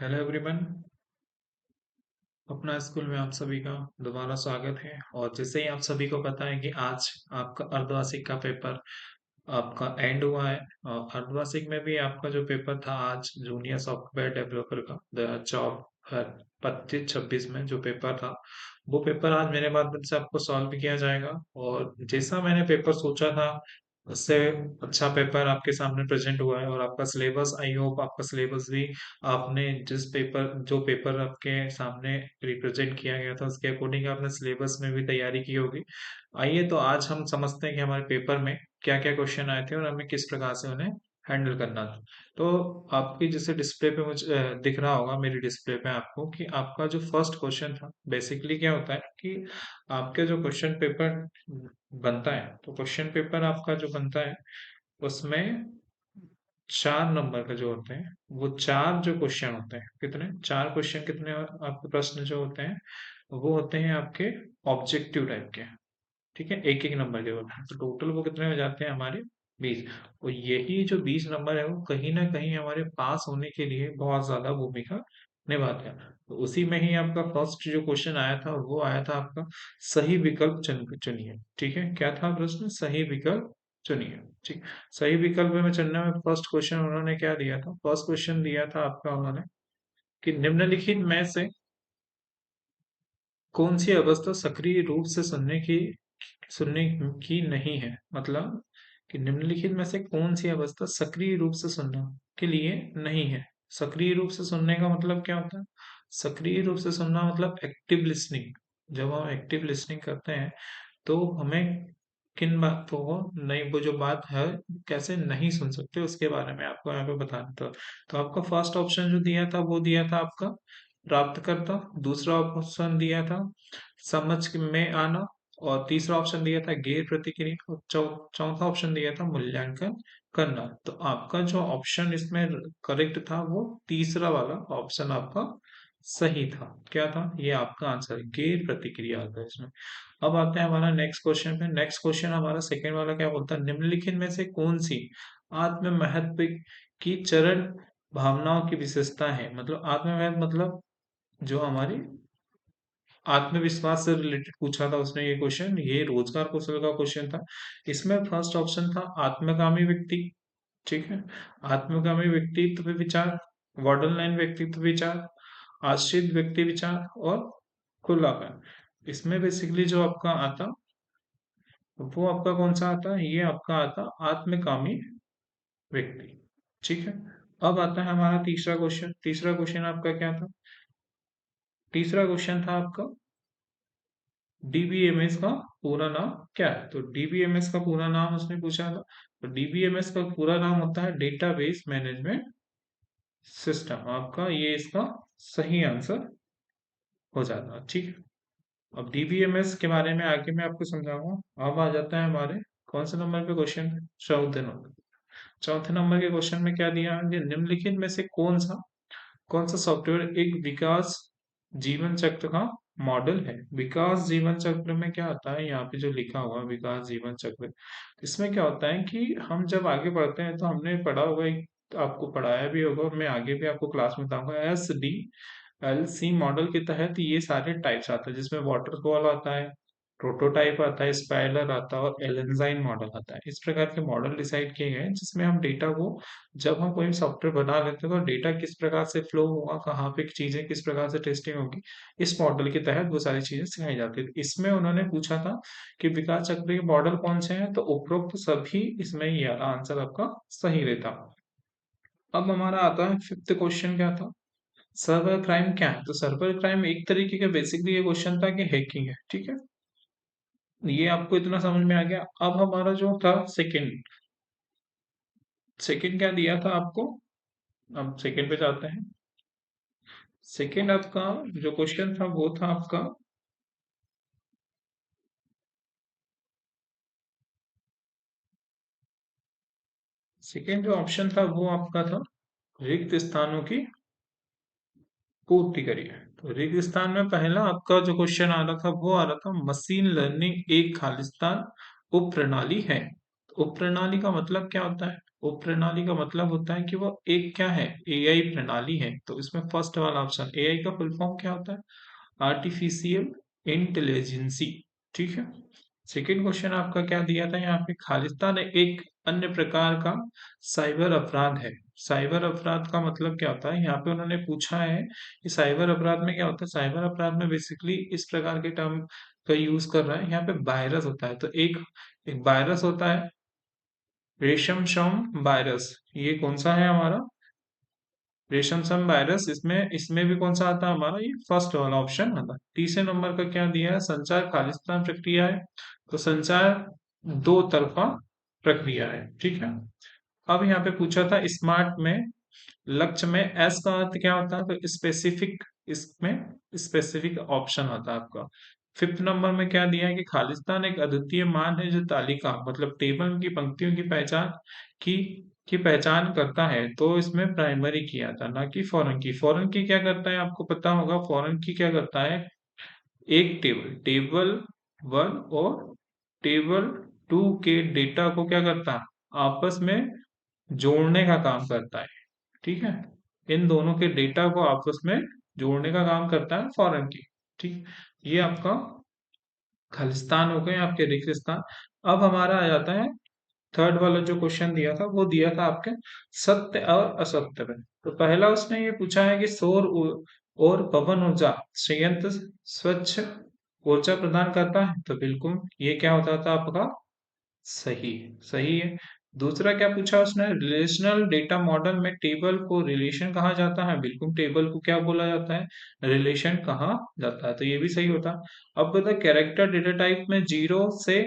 Hello everyone. अपना school में आप सभी का दोबारा स्वागत है। और जैसे ही आप सभी को पता है कि आज आपका अर्धवार्षिक का पेपर आपका एंड हुआ है। और अर्धवार्षिक में भी आपका जो पेपर था आज जूनियर सॉफ्टवेयर डेवलपर का जॉब 25-26 में जो पेपर था, वो पेपर आज मेरे माध्यम से आपको सॉल्व किया जाएगा। और जैसा मैंने पेपर सोचा था उससे अच्छा पेपर आपके सामने प्रेजेंट हुआ है। और आपका सिलेबस, आई होप आपका सिलेबस भी आपने जिस पेपर जो पेपर आपके सामने रिप्रेजेंट किया गया था उसके अकॉर्डिंग आपने सिलेबस में भी तैयारी की होगी। आइए तो आज हम समझते हैं कि हमारे पेपर में क्या क्या क्वेश्चन आए थे और हमें किस प्रकार से उन्हें हैंडल करना था। तो आपकी जैसे डिस्प्ले पे मुझे दिख रहा होगा मेरी डिस्प्ले पे आपको कि आपका जो फर्स्ट क्वेश्चन था, बेसिकली क्या होता है कि आपके जो क्वेश्चन पेपर बनता है, तो क्वेश्चन पेपर आपका जो बनता है उसमें 4 नंबर का जो होते हैं वो चार जो क्वेश्चन होते हैं, कितने चार क्वेश्चन, कितने आपके प्रश्न जो होते हैं वो होते हैं आपके ऑब्जेक्टिव टाइप के। ठीक है, एक एक नंबर के होते हैं, तो टोटल वो कितने हो जाते हैं हमारे 20। और यही जो 20 नंबर है वो कहीं ना कहीं हमारे पास होने के लिए बहुत ज्यादा भूमिका निभाते हैं। तो उसी में ही आपका फर्स्ट जो क्वेश्चन आया था वो आया था आपका सही विकल्प चुनिए। ठीक है, क्या था प्रश्न? सही विकल्प चुनिए। ठीक, सही विकल्प में चुनने में फर्स्ट क्वेश्चन उन्होंने क्या दिया था? फर्स्ट क्वेश्चन दिया था आपका उन्होंने कि निम्नलिखित में से कौन सी अवस्था सक्रिय रूप से सुनने की नहीं है। मतलब कि निम्नलिखित में से कौन सी अवस्था सक्रिय रूप से सुनने के लिए नहीं है। सक्रिय रूप से सुनने का मतलब क्या होता है? सक्रिय रूप से सुनना मतलब एक्टिव लिसनिंग। जब हम एक्टिव लिसनिंग करते हैं तो हमें किन बातों को नहीं, वो जो बात है कैसे नहीं सुन सकते उसके बारे में आपको यहाँ पे बताना था। तो आपका फर्स्ट ऑप्शन जो दिया था वो दिया था आपका प्राप्तकर्ता, दूसरा ऑप्शन दिया था समझ में आना, और तीसरा ऑप्शन दिया था गैर प्रतिक्रिया, और चौथा ऑप्शन दिया था मूल्यांकन करना। तो आपका जो ऑप्शन इसमें करेक्ट था वो तीसरा वाला ऑप्शन आपका सही था। क्या था? ये आपका आंसर है, गैर प्रतिक्रिया आता है इसमें। अब आते हैं हमारा नेक्स्ट क्वेश्चन पे। नेक्स्ट क्वेश्चन हमारा सेकंड वाला क्या बोलता है? निम्नलिखित में से कौन सी आत्म महत्व की चरण भावनाओं की विशेषता है। मतलब आत्म महत्व मतलब जो हमारी आत्मविश्वास से रिलेटेड पूछा था उसने ये क्वेश्चन, ये रोजगार कौशल का क्वेश्चन था। इसमें फर्स्ट ऑप्शन था आत्मगामी व्यक्ति। ठीक है, आत्मगामी व्यक्तित्व विचार, बॉर्डर लाइन व्यक्तित्व विचार, आश्रित व्यक्ति विचार और खुलापन। इसमें बेसिकली जो आपका आता वो आपका कौन सा आता? ये आपका आता आत्मकामी व्यक्ति। ठीक है, अब आता है हमारा तीसरा क्वेश्चन। तीसरा क्वेश्चन आपका क्या था? तीसरा क्वेश्चन था आपका डीबीएमएस का पूरा नाम क्या है। तो डीबीएमएस का पूरा नाम उसने पूछा था। तो डीबीएमएस का पूरा नाम होता है डेटाबेस मैनेजमेंट सिस्टम। आपका ये इसका सही आंसर हो जाता है। ठीक है, अब डीबीएमएस के बारे में आगे मैं आपको समझाऊंगा। अब आ जाता है हमारे कौन से नंबर पे क्वेश्चन? चौथे नंबर। चौथे नंबर के क्वेश्चन में क्या दिया है? निम्नलिखित में से कौन सा सॉफ्टवेयर एक विकास जीवन चक्र का मॉडल है। विकास जीवन चक्र में क्या आता है? यहाँ पे जो लिखा हुआ है विकास जीवन चक्र, इसमें क्या होता है कि हम जब आगे बढ़ते हैं तो हमने पढ़ा होगा, आपको पढ़ाया भी होगा और मैं आगे भी आपको क्लास में बताऊंगा। SDLC मॉडल के तहत ये सारे टाइप्स आता है, जिसमें वाटरफॉल आता है, प्रोटोटाइप आता है, स्पाइरल आता है और एलेनजाइन मॉडल आता है। इस प्रकार के मॉडल डिसाइड किए गए हैं जिसमें हम डेटा को, जब हम कोई सॉफ्टवेयर बना लेते हैं तो डेटा किस प्रकार से फ्लो होगा, कहाँ पे चीजें किस प्रकार से टेस्टिंग होगी, इस मॉडल के तहत वो सारी चीजें सिखाई जाती है। इसमें उन्होंने पूछा था कि विकास चक्र के मॉडल कौन से हैं, तो उपरोक्त सभी इसमें ये आंसर आपका सही रहता। अब हमारा आता है फिफ्थ क्वेश्चन, क्या था? सर्वर क्राइम क्या है। तो सर्वर क्राइम एक तरीके का बेसिकली ये क्वेश्चन था कि हैकिंग है। ठीक है, ये आपको इतना समझ में आ गया। अब हमारा जो था सेकंड, सेकंड क्या दिया था आपको? अब सेकंड पे जाते हैं। सेकंड आपका जो क्वेश्चन था वो था आपका, सेकंड जो ऑप्शन था वो आपका था रिक्त स्थानों की पूर्ति करिए। तो रिक्त स्थान में पहला आपका जो क्वेश्चन आ रहा था वो आ रहा था मशीन लर्निंग एक खालिस्तान उप प्रणाली है। उप प्रणाली का मतलब क्या होता है? उप प्रणाली का मतलब होता है कि वो एक क्या है, एआई प्रणाली है। तो इसमें फर्स्ट वाला ऑप्शन, एआई का फुल फॉर्म क्या होता है? Artificial intelligence. ठीक है। सेकंड क्वेश्चन आपका क्या दिया था यहाँ पे? खालिस्तान एक अन्य प्रकार का साइबर अपराध है। साइबर अपराध का मतलब क्या होता है? यहाँ पे उन्होंने पूछा है कि साइबर अपराध में क्या होता है। साइबर अपराध में बेसिकली इस प्रकार के टर्म का यूज कर रहा है। यहाँ पे वायरस होता है, तो एक एक वायरस होता है, रेशम शम वायरस। ये कौन सा है हमारा? रेशम सम वायरस। इसमें इसमें भी कौन सा आता है हमारा? ये फर्स्ट वाला ऑप्शन आता है। तीसरे नंबर का क्या दिया है? संचार खालिस्तान प्रक्रिया है। तो संचार दो तरफा प्रक्रिया है। ठीक है। अब यहाँ पे पूछा था स्मार्ट में, लक्ष्य में एस का अर्थ क्या होता है? तो स्पेसिफिक, इसमें स्पेसिफिक ऑप्शन आता है आपका। फिफ्थ नंबर में क्या दिया है कि खालिस्तान एक अद्वितीय मान है जो तालिका मतलब टेबल की पंक्तियों की पहचान की की पहचान करता है। तो इसमें प्राइमरी की आता है, ना कि फॉरेन की। फॉरेन की क्या करता है आपको पता होगा? फॉरेन की क्या करता है? एक टेबल, टेबल वन और टेबल टू के डेटा को क्या करता है? आपस में जोड़ने का काम करता है। ठीक है। इन दोनों के डेटा को आपस में जोड़ने का काम करता है फॉरेन की। ठीक। ये आपका खालिस्तान हो गए, आपके रेगिस्तान। अब हमारा आ जाता है थर्ड वाला जो क्वेश्चन दिया था, वो दिया था आपके सत्य और असत्य में। तो पहला उसने ये पूछा है कि और पवन ऊर्जा संयंत्र स्वच्छ ऊर्जा प्रदान करता है। तो बिल्कुल ये क्या होता था आपका? सही, सही है। दूसरा क्या पूछा उसने? रिलेशनल डेटा मॉडल में टेबल को रिलेशन कहा जाता है। बिल्कुल टेबल को क्या बोला जाता है? रिलेशन कहा जाता है। तो ये भी सही होता। अब बता, कैरेक्टर डेटा टाइप में 0 से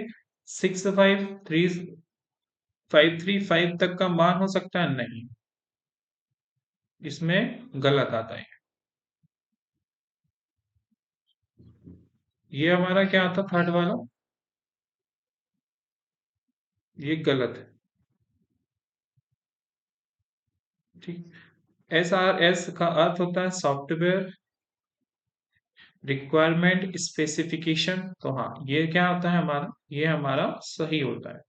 653 535 तक का मान हो सकता है? नहीं, इसमें गलत आता है। ये हमारा क्या आता? थर्ड वाला, ये गलत है। ठीक। SRS का अर्थ होता है सॉफ्टवेयर रिक्वायरमेंट स्पेसिफिकेशन। तो हाँ, ये क्या होता है हमारा? ये हमारा सही होता है।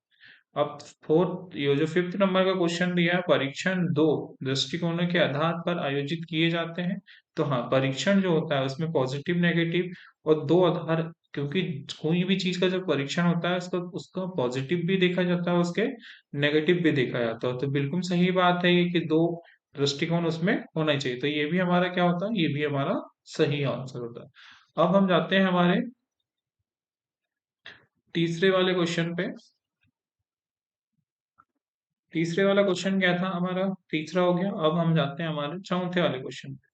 अब फोर्थ, ये जो फिफ्थ नंबर का क्वेश्चन दिया है, परीक्षण दो दृष्टिकोणों के आधार पर आयोजित किए जाते हैं। तो हाँ, परीक्षण जो होता है उसमें पॉजिटिव नेगेटिव और दो आधार, क्योंकि कोई भी चीज का जब परीक्षण होता है उसका उसका पॉजिटिव भी देखा जाता है, उसके नेगेटिव भी देखा जाता है। तो बिल्कुल सही बात है ये कि दो दृष्टिकोण उसमें होना चाहिए। तो ये भी हमारा क्या होता है? ये भी हमारा सही आंसर होता है। अब हम जाते हैं हमारे तीसरे वाले क्वेश्चन पे। तीसरे वाला क्वेश्चन क्या था हमारा? तीसरा हो गया। अब हम जाते हैं हमारे चौथे वाले क्वेश्चन पे।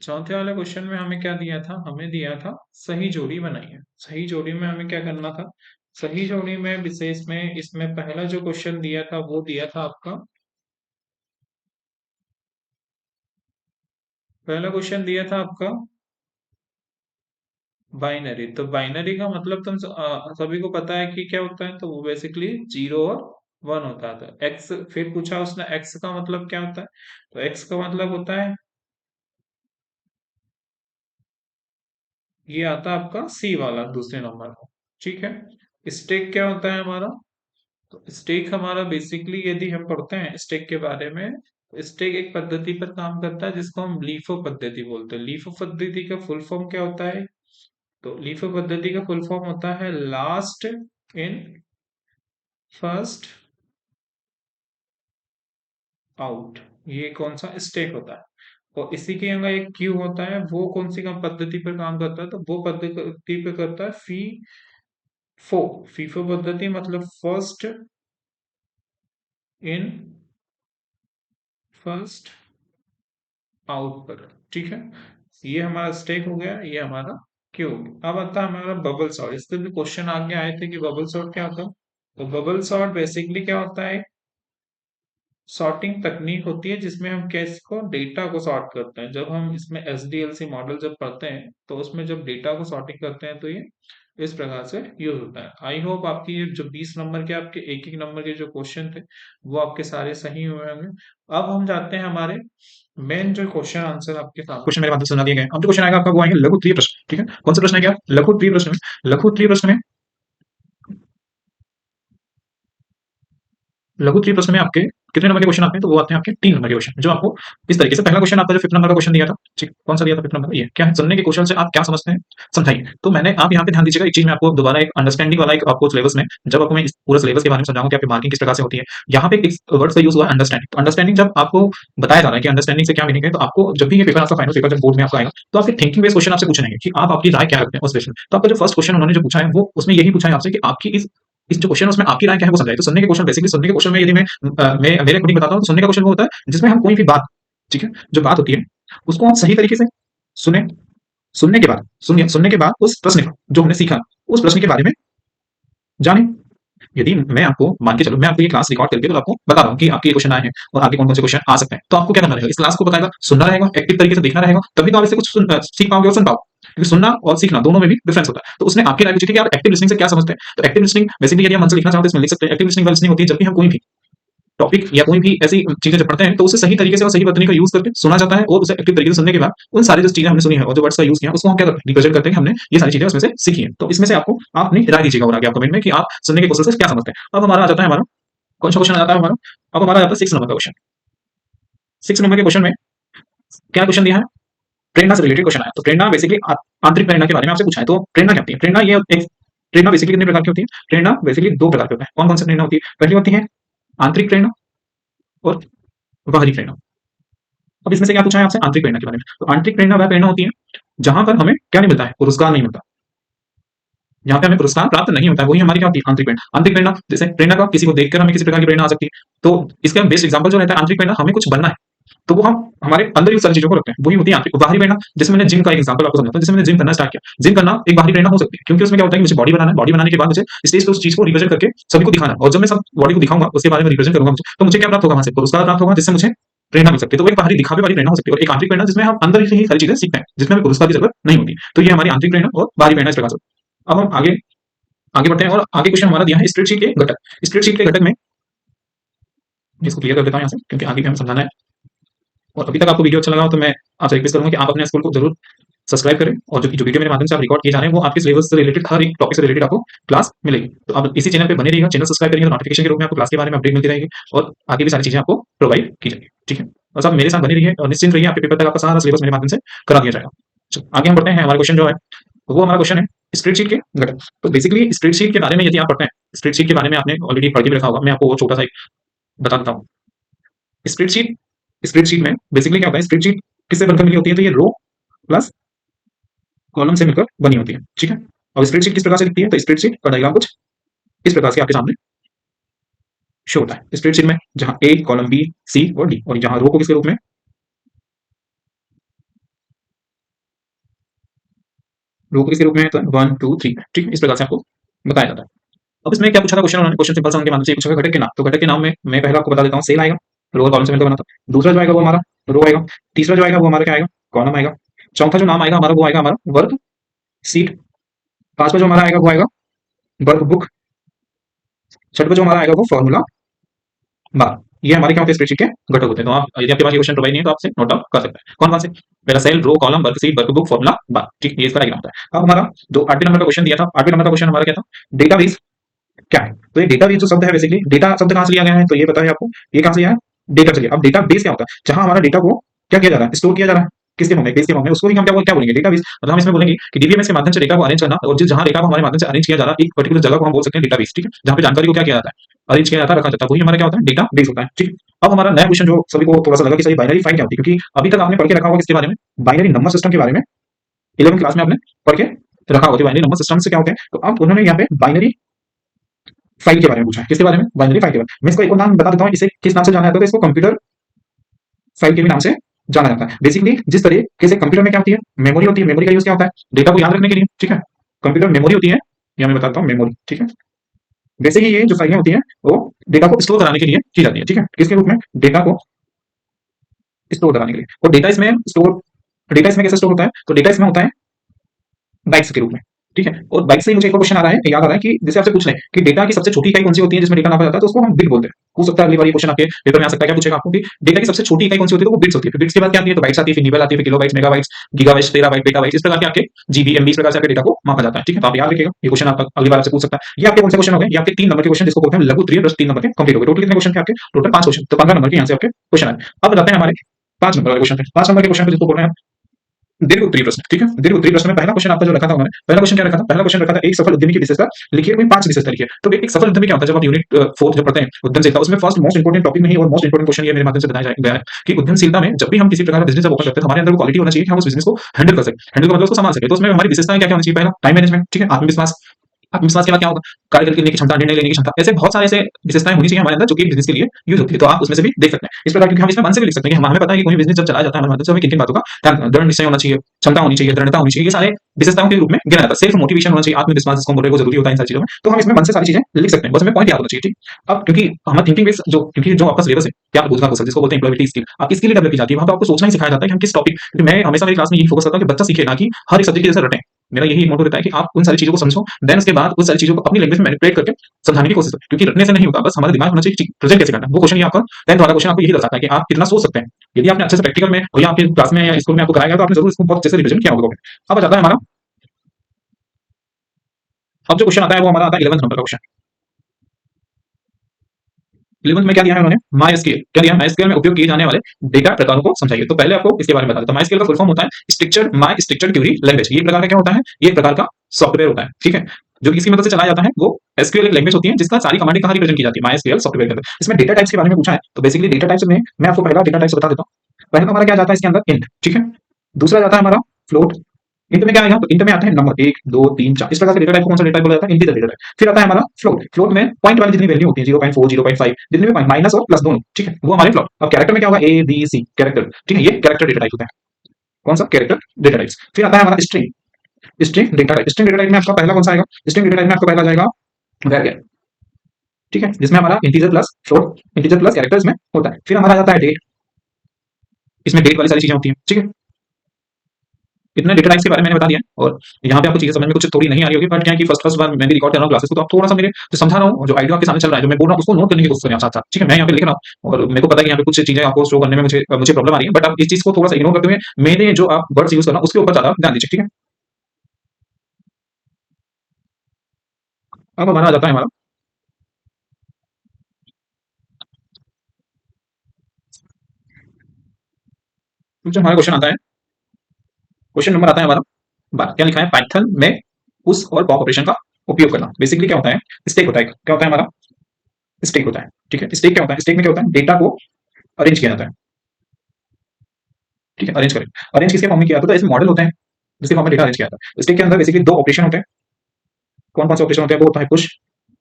चौथे वाले क्वेश्चन में हमें क्या दिया था? हमें दिया था सही जोड़ी बनाइए। सही जोड़ी में हमें क्या करना था? सही जोड़ी में विशेष में इसमें पहला जो क्वेश्चन दिया था वो दिया था आपका, पहला क्वेश्चन दिया था आपका बाइनरी। तो बाइनरी का मतलब सभी को पता है कि क्या होता है? तो वो बेसिकली 0 और 1 होता है। तो एक्स, फिर पूछा उसने एक्स का मतलब क्या होता है? तो एक्स का मतलब होता है, ये आता है आपका सी वाला दूसरे नंबर का। ठीक है। स्टेक क्या होता है हमारा? तो स्टेक हमारा बेसिकली, यदि हम पढ़ते हैं स्टेक के बारे में, तो स्टेक एक पद्धति पर काम करता है जिसको हम लीफो पद्धति बोलते हैं। लीफो पद्धति का फुल फॉर्म क्या होता है? तो लीफो पद्धति का फुल फॉर्म होता है लास्ट इन फर्स्ट आउट। ये कौन सा स्टेक होता है? और इसी के अलावा एक क्यू होता है, वो कौन सी काम पद्धति पर काम करता है? तो वो पद्धति पे करता है फो फीफो पद्धति, मतलब फर्स्ट इन फर्स्ट आउट पर। ठीक है। ये हमारा स्टेक हो गया, ये हमारा क्यू हो गया। अब आता है हमारा बबल सॉर्ट। इसके भी क्वेश्चन आगे आए थे कि बबल सॉर्ट क्या होता है। तो बबल सॉर्ट बेसिकली क्या होता है? सॉर्टिंग तकनीक होती है जिसमें हम कैसे को डेटा को सॉर्ट करते हैं। जब हम इसमें SDLC मॉडल जब पढ़ते हैं तो उसमें जब डेटा को सॉर्टिंग करते हैं तो ये इस प्रकार से यूज होता है। आई होप आपकी ये जो 20 नंबर के आपके एक एक नंबर के जो क्वेश्चन थे वो आपके सारे सही हुए होंगे। अब हम जाते हैं हमारे मेन जो क्वेश्चन आंसर आपके सामने, क्वेश्चन मेरे माध्यम से सुना दिए गए हैं। अब जो क्वेश्चन आएगा आपका वो आएंगे लघु उत्तरीय प्रश्न। ठीक है, कौन सा प्रश्न है क्या, लघु उत्तरीय प्रश्न में। लघु उत्तरीय प्रश्न में, लघु त्रि प्रश्न में आपके कितने नंबर के क्वेश्चन आते हैं, तो वो आते हैं आपके 3 नंबर के क्वेश्चन, जो आपको इस तरीके से। पहला क्वेश्चन आपका जो 5th नंबर का क्वेश्चन दिया था, ठीक, कौन सा दिया था 5th नंबर, ये क्या है, सुनने के कौशल से आप क्या समझते हैं, समझाइए। तो मैंने, आप यहाँ पे ध्यान दीजिएगा, एक चीज मैं आपको दोबारा एक अंडरस्टैंडिंग वाला एक आपको सिलेबस में, जब आपको मैं इस पूरे सिलेबस के बारे में समझाऊंगा कि आपकी मार्किंग किस प्रकार से होती है, यहाँ पे एक वर्ड से यूज हुआ है अंडरस्टैंडिंग। तो अंडरस्टैंडिंग जब आपको बताया जा रहा है कि अंडरस्टैंडिंग से क्या मीनिंग है, तो आपको जब भी ये पेपर आपका फाइनल पेपर जब बोर्ड में आपका आएगा, तो आपके थिंकिंग बेस्ड क्वेश्चन आपसे पूछे जाएंगे कि आप आपकी राय क्या रखते हैं उस क्वेश्चन में। तो आपका जो फर्स्ट क्वेश्चन उन्होंने जो पूछा है वो उसमें यही पूछा है आपसे कि आपकी इस जो क्वेश्चन है उसमें आपकी राय क्या है वो समझाइए। तो सुनने के क्वेश्चन, बेसिकली सुनने के क्वेश्चन में यदि मैं मेरे अकॉर्डिंग बताता हूँ, तो सुनने का क्वेश्चन वो होता है जिसमें हम कोई भी बात, ठीक है, जो बात होती है उसको हम सही तरीके से सुने। सुनने के बाद, सुनने के बाद उस प्रश्न का जो हमने सीखा, उस प्रश्न के बारे में जाने। यदि मैं आपको, मान के चलो मैं आपको ये क्लास रिकॉर्ड करके तो आपको बता रहा हूँ कि आपके ये क्वेश्चन आए हैं और आगे कौन कौन से क्वेश्चन आ सकते हैं, तो आपको क्या करना रहेगा, इस क्लास को बताएगा, सुनना रहेगा, एक्टिव तरीके से देखना रहेगा, तभी तो आप इससे कुछ सीख पाओगे और सुन पाओगे। क्योंकि सुनना और सीखना दोनों में भी डिफरेंस होता है। तो उसने आपकी राय पूछी थी कि आप एक्टिव लिसनिंग से क्या समझते हैं। तो एक्टिव लिसनिंग बेसिकली यदि हम मन से लिखना चाहते हैं, इसमें लिख सकते हैं। एक्टिव लिसनिंग वह लिसनिंग होती है जब भी हम कोई भी टॉपिक या कोई भी ऐसी चीजें जब पढ़ते हैं तो उसे सही तरीके से और सही पद्धति का यूज करके सुना जाता है, और उसे एक्टिव तरीके से सुनने के बाद उन सारी जो चीजें हमने सुनी है और जो वर्ड्स का यूज किया उसको हम क्या करते हैं, रिप्रेजेंट करते हैं कि हमने ये सारी चीजें उसमें से सीखी है। तो इसमें से आपको, आप अपनी राय दीजिएगा और आगे आप कमेंट में कि आप सुनने के क्वेश्चन से क्या समझते हैं। अब हमारा आ जाता है, हमारा कौन सा क्वेश्चन आ जाता है हमारा, अब हमारा आ जाता है 6 नंबर का क्वेश्चन। 6 नंबर के क्वेश्चन में क्या क्वेश्चन दिया है, प्रेरणा से रिलेटेड क्वेश्चन आया। तो प्रेरणा बेसिकली आंतरिक प्रेरणा के बारे में आपसे पूछा है। तो प्रेरणा क्या होती है, प्रेरणा ये एक, प्रेरणा बेसिकली कितने प्रकार की होती है, प्रेरणा बेसिकली 2 प्रकार की होता है। कौन कौन सी प्रेरणा होती है, पहली होती है आंतरिक प्रेरणा और बाहरी प्रेरणा। अब इसमें से क्या पूछा है आपसे, आंतरिक प्रेरणा के बारे में। तो आंतरिक प्रेरणा वह प्रेरणा होती है जहां पर हमें क्या नहीं मिलता है, पुरस्कार नहीं मिलता, जहाँ पे हमें पुरस्कार प्राप्त नहीं होता है, वही हमारी क्या होती है, आंतरिक प्रेरणा। आंतरिक प्रेरणा, जैसे प्रेरणा का किसी को देखकर हमें किसी प्रकार की प्रेरणा आ सकती है। तो इसका बेस्ट एग्जांपल जो रहता है आंतरिक प्रेरणा, हमें कुछ बनना है तो वो हम हमारे अंदर ही सारी चीजों को रखते हैं, वही होती है आंतरिक। बाहरी प्रेरणा, जैसे मैंने जिम का एक एग्जांपल आपको समझाता हूं, जैसे मैंने जिम करना स्टार्ट किया, जिम करना एक बाहरी प्रेरणा हो सकती है, क्योंकि उसमें क्या होता है कि मुझे बॉडी बनाना है, बॉडी बनाने के बाद मुझे स्टेज पे उस चीज को रिप्रेजेंट करके सभी को दिखाना है, और जब मैं सब बॉडी को दिखाऊंगा, उसके बारे में रिप्रेजेंट करूंगा मुझे, तो मुझे क्या प्राप्त होगा, वहां से पुरस्कार प्राप्त होगा, जिससे मुझे प्रेरणा मिल सकती है। तो वो एक बाहरी दिखावे वाली प्रेरणा हो सकती है, और एक आंतरिक प्रेरणा जिसमें हम अंदर से ही सारी चीजें सीखते हैं, जिसमें हमें पुरस्कार की जरूरत नहीं होती। तो ये हमारी आंतरिक प्रेरणा और बाहरी प्रेरणा इस प्रकार से। अब हम आगे आगे बढ़ते हैं, और आगे क्वेश्चन हमारा दिया है स्प्रेडशीट के घटक। स्प्रेडशीट के घटक में, इसको क्लियर कर देता हूं यहाँ से, क्योंकि आगे भी हमें समझाना है। और अभी तक आपको वीडियो अच्छा लगा हो तो मैं आपसे रिक्वेस्ट करूंगा कि आप अपने स्कूल को जरूर सब्सक्राइब करें, और जो वीडियो मेरे माध्यम से आप रिकॉर्ड किए जा रहे हैं वो आपके सिलेबस से रिलेटेड, हर एक टॉपिक से रिलेटेड आपको क्लास मिलेगी। तो आप इसी चैनल पे बने रहिएगा, चैनल सब्सक्राइब करेंगे तो नोटिफिकेशन के रूप में आपको क्लास के बारे में अपडेट मिलती रहेगी, और आगे भी सारी चीजें आपको प्रोवाइड की जाएगी। ठीक है, बस आप मेरे साथ बने रहिए और निश्चिंत रहिए, आपके पेपर तक आपका सारा सिलेबस मेरे माध्यम से करा दिया जाएगा। चलो आगे हम बढ़ते हैं, हमारा क्वेश्चन जो है वो हमारा क्वेश्चन है स्प्रेडशीट के घटक। तो बेसिकली स्प्रेडशीट के बारे में यदि आप पढ़ते हैं, स्प्रेडशीट के बारे में आपने ऑलरेडी पढ़ के भी रखा होगा, मैं आपको वो छोटा सा एक बता देता हूँ। स्प्रेडशीट, स्प्रेडशीट में बेसिकली क्या होता है, स्प्रेडशीट किससे बनकर मिली होती है, तो ये रो प्लस कॉलम से मिलकर बनी होती है। ठीक है, अब स्प्रेडशीट किस प्रकार से दिखती है, तो स्प्रेडशीट का डायग्राम कुछ इस प्रकार से आपके सामने शो होता है। स्प्रेडशीट में जहां ए कॉलम बी सी और डी, और जहां रो को किसके रूप में, रो को किसके रूप में है, तो 1 2 3। ठीक है, इस प्रकार से आपको बताया जाता है। अब इसमें क्या पूछा था क्वेश्चन, उन्होंने क्वेश्चन सिंपल सा उनके माध्यम से पूछा घटक के नाम। तो घटक के नाम में मैं पहले आपको बता देता हूँ, सेल आएगा, रो और कॉलम से मिलकर बना था। दूसरा जो आएगा वो हमारा रो आएगा। तीसरा जो आएगा वो हमारा क्या आएगा, कॉलम आएगा। चौथा जो नाम आएगा हमारा वो आएगा हमारा वर्क सीट। पांचवा जो हमारा आएगा वो आएगा वर्क बुक। छठवा जो हमारा आएगा वो फॉर्मूला बार। ये हमारे क्या होते हैं, स्प्रेडशीट के घटक होते हैं। तो आप यदि आपके पास ये क्वेश्चन प्रोवाइड नहीं है तो आपसे नोट डाउन कर सकते हैं। कौन कौन से, पहला cell, row, column, worksheet, workbook, formula bar. ठीक, ये इसका डायग्राम होता है। अब हमारा जो 8वें नंबर का क्वेश्चन दिया था, 8वें नंबर का क्वेश्चन हमारा क्या था, डेटाबेस क्या है। तो ये डेटाबेस जो शब्द है, बेसिकली डेटा शब्द कहां से लिया गया है, तो ये पता है आपको, ये कहां से लिया है, डेटा से लिया। अब डेटाबेस क्या होता है, जहां हमारा डेटा को क्या किया जा रहा है, स्टोर किया जा रहा है, किसके फॉर्म में, बेस के फॉर्म में, उसको ही हम क्या बोलेंगे, डेटाबेस। मतलब हम इसमें बोलेंगे कि डीबीएमएस के माध्यम से डेटा को अरेंज करना, और जिस जहां डेटा को हमारे माध्यम से अरेंज किया जा रहा है एक पर्टिकुलर जगह को हम बोल सकते हैं डेटाबेस। ठीक है, जहां पे जानकारी को क्या किया जाता है, अरेंज किया जाता है, रखा जाता है, वही हमारा क्या होता है, डेटाबेस होता है। ठीक है, अब हमारा नया क्वेश्चन जो सभी को थोड़ा सा लगा कि सही बाइनरी फाइल क्या होती है, क्योंकि अभी तक आपने पढ़ के रखा होगा किसके बारे में, बाइनरी नंबर सिस्टम के बारे में। 11वीं क्लास में आपने पढ़ के रखा होगा कि बाइनरी नंबर सिस्टम से क्या होते हैं। तो अब उन्होंने यहाँ पे बाइनरी फाइल के बारे में पूछा है, किसके बारे में, बाइनरी फाइल के बारे में। मैं इसको एक और नाम बता देता हूँ, इसे किस नाम से जाना जाता है, तो इसको कंप्यूटर फाइल के भी नाम से जाना जाता है। बेसिकली जिस तरीके से कंप्यूटर में क्या होती है, मेमोरी होती है, मेमोरी का यूज क्या होता है, डेटा को याद रखने के लिए। ठीक है, कंप्यूटर मेमोरी होती है, या मैं बताता हूँ मेमोरी। ठीक है, वैसे ही ये जो फाइलें होती हैं वो डेटा को स्टोर कराने के लिए की जाती है। ठीक है, किसके रूप में, डेटा को स्टोर कराने के लिए। और डेटा इसमें स्टोर, डेटा इसमें कैसे स्टोर होता है, तो डेटा इसमें होता है बाइट्स के रूप में। ठीक है। और बाइक से ही मुझे एक और क्वेश्चन आ रहा है, याद आ रहा है कि जैसे आपसे पूछ लें कि डेटा की सबसे छोटी इकाई कौन सी होती है जिसमें डेटा नापा जाता है, तो उसको हम बिट बोलते हैं। हो सकता है अगली बार ये क्वेश्चन आपके पेपर में आ सकता है, क्या पूछेगा आपको कि डेटा की सबसे छोटी इकाई कौन सी होती है, तो वो बिट्स होती है। फिर बिट्स के बाद क्या आती है, तो बाइट्स आती है, फिर निबल आती है, फिर kilobytes, megabytes, gigabytes, terabyte, petabytes, इस प्रकार के आपके जीबी, एमबी, इस प्रकार से आपके डेटा को मापा जाता है। ठीक है, तो आप याद रखिएगा, ये क्वेश्चन आपका अगली बार आपसे पूछ सकता है। ये आपके कौन से क्वेश्चन हो गए, ये आपके 3 नंबर के क्वेश्चन जिसको बोलते हैं लघु त्रिय प्रश्न, 3 नंबर के कंप्लीट हो गए। टोटल कितने क्वेश्चन थे आपके, टोटल 5 क्वेश्चन, तो 15 नंबर के यहाँ से आपके क्वेश्चन आए। अब बताते हैं हमारे 5 नंबर वाले क्वेश्चन पे। 5 नंबर के क्वेश्चन पे जिसको बोल रहे हैं दीर्घ उत्तरीय प्रश्न। ठीक है, दीर्घ उत्तरीय प्रश्न में पहला क्वेश्चन आपका जो रखा था उन्होंने, पहला क्वेश्चन क्या रखा था, पहला क्वेश्चन रखा था एक सफल उद्यमी की विशेषता लिखिए, कोई 5 विशेषता लिखिए। तो एक सफल उद्यमी क्या होता है, जब आप यूनिट 4 जब पढ़ते हैं उद्यमशीलता, उसमें फर्स्ट मोस्ट इंपोर्टेंट टॉपिक में ही और मोस्ट इंपोर्टेंट क्वेश्चन ये मेरे माध्यम से बताया गया है कि उद्यमशीलता में जब भी हम किसी प्रकार का बिजनेस ओपन करते हैं, तो हमारे अंदर वो क्वालिटी होना चाहिए कि हम उस बिजनेस को हैंडल कर सकें। हैंडल का मतलब उसको संभाल सके। तो उसमें हमारी विशेषताएं क्या क्या होनी चाहिए, पहला टाइम मैनेजमेंट, ठीक है, आत्मविश्वास। आत्मविश्वास के बाद क्या होगा, कार्य करने की क्षमता, निर्णय लेने की क्षमता, ऐसे बहुत सारे ऐसे विशेषताएं होनी चाहिए हमारे अंदर जो कि बिजनेस के लिए यूज होती है। तो आप उसमें से भी देख सकते हैं इस प्रकार, क्योंकि हम इसमें मन से भी लिख सकते हैं कि हमें पता है कि कोई बिजनेस जब चलाया जाता है हमारे माध्यम से, हमें किन किन बातों का दृढ़ निश्चय होना चाहिए, क्षमता होनी चाहिए, दृढ़ता होनी चाहिए, ये सारे विशेषताओं के रूप में गिना जाता है। सेल्फ मोटिवेशन होना चाहिए, आत्मविश्वास जिसको बोल रहे हैं, वो जरूरी होता है इन सारी चीजों में। तो हम इसमें मन से सारी चीजें लिख सकते हैं, बस हमें पॉइंट याद होना चाहिए। ठीक, अब क्योंकि हमारा थिंकिंग बेस जो, क्योंकि जो आपका सिलेबस है क्या रोजगार कौशल जिसको बोलते हैं एम्प्लॉयबिलिटी स्किल, आपकी स्किल डेवलप की जाती है, वहां पर आपको सोचना ही सिखाया जाता है कि हम किस टॉपिक, क्योंकि मैं हमेशा मेरी क्लास में यही फोकस करता हूं कि बच्चा सीखे, ना कि हर एक सब्जेक्ट के जैसे रटें। मेरा यही मोटो रहता है कि आप उन सारी चीजों को समझो, देन उसके बाद उन सारी चीजों को अपनी लैंग्वेज में मैनिपुलेट करके समझाने की कोशिश करें, क्योंकि रटने से नहीं होगा, बस हमारा दिमाग होना चाहिए कि प्रेजेंट कैसे करना है। वो क्वेश्चन ये आपका 10th वाला क्वेश्चन आपको यही दर्शाता है कि आप कितना सोच सकते हैं। यदि आपने अच्छे से प्रैक्टिकल में और या आपके क्लास में या स्कूल में आपको कराया गया, तो आपने जरूर इसको बहुत अच्छे से रिविजन किया होगा। अब आ जाता है हमारा, अब जो क्वेश्चन आता है वो हमारा आता है 11th नंबर का क्वेश्चन। 11th में क्या दिया है उन्होंने, माई स्केल। क्या दिया है, माई स्केल में उपयोग किए जाने वाले डेटा प्रकारों को समझाइए। तो पहले आपको इसके बारे में बता देता हूं। माई स्केल का फुल फॉर्म होता है स्ट्रक्चर्ड माई स्ट्रक्चर्ड क्वेरी लैंग्वेज। ये प्रकार का क्या होता है, ये प्रकार का सॉफ्टवेयर होता है। ठीक है, जो इसकी मदद से चलाया जाता है वो एसक्यूएल एक लैंग्वेज होती है जिसका सारी कमांडें कहां रिप्रेजेंट की जाती है, माई एसक्यूएल सॉफ्टवेयर के अंदर। इसमें डेटा टाइप्स के बारे में पूछा है, तो बेसिकली डेटा टाइप्स में मैं आपको पहला डेटा टाइप्स बता देता हूं। पहला हमारा क्या जाता है इसके अंदर, इंट। ठीक है, दूसरा जाता है हमारा फ्लोट। इंट में क्या आएगा, तो इंट में आता है नंबर 1 2 3 4, इस प्रकार के डेटा टाइप को कौन सा डेटा टाइप बोला जाता है, इंटीजर डेटा टाइप। फिर आता है हमारा फ्लोट। फ्लोट में पॉइंट वाली जितनी वैल्यू होती है 0.4 0.5, जितने भी पॉइंट माइनस और प्लस दोनों, ठीक है, वो हमारे फ्लोट। अब कैरेक्टर में क्या होगा, ए बी सी कैरेक्टर। ठीक है, ये कैरेक्टर डेटा टाइप होता है। कौन सा, कैरेक्टर डेटा टाइप्स। फिर आता है हमारा string. String data type. String data type में आपका पहला कौन सा आएगा, स्ट्रिंग डेटा टाइप में आपका पहला जाएगा वैरिएबल। ठीक है, जिसमें हमारा integer plus float, integer plus character इसमें होता है। फिर हमारा जाता है डेट। इसमें डेट वाली सारी चीजें होती हैं। ठीक है, इतने डेटा टाइप्स के बारे में मैंने बता दिया है। और यहाँ पे आपको चीजें समझ में कुछ थोड़ी नहीं आ रही होगी, बट क्या है कि फर्स्ट फर्स्ट बार मैं भी रिकॉर्ड कर रहा हूँ क्लासेस को, तो आप थोड़ा सा मेरे जो समझा रहा हूँ, जो आइडिया आपके सामने चल रहा है, जो मैं बोल रहा हूँ, उसको नोट करने की कोशिश करें आप साथ साथ। ठीक है, मैं यहाँ पे लिख रहा हूँ और मेरे को पता है कि यहाँ पे कुछ चीजें आपको शो करने में मुझे मुझे प्रॉब्लम आ रही है, बट आप इस चीज को थोड़ा सा इग्नोर करते हुए मेरे जो आप वर्ड्स यूज करना उसके ऊपर ज्यादा ध्यान दीजिए। ठीक है, अब हमारा आ जाता है हमारा, जो हमारा क्वेश्चन आता है, क्वेश्चन नंबर आता है हमारा 12। क्या लिखा है, पाइथन में पुश और पॉप ऑपरेशन का उपयोग करना। बेसिकली क्या होता है, स्टेक होता है, क्या होता है हमारा, स्टेक होता है। ठीक है, स्टेक क्या होता है, स्टेक में क्या होता है, डेटा को अरेंज किया जाता है। ठीक है, अरेंज करें, अरेंज किसके फॉर्म में किया जाता है, तो ऐसे मॉडल होते हैं जिसके फॉर्म में डेटा अरेंज किया जाता है। स्टेक के अंदर बेसिकली दो ऑपरेशन होते हैं। कौन कौन से ऑपरेशन होते हैं, वो होता है पुश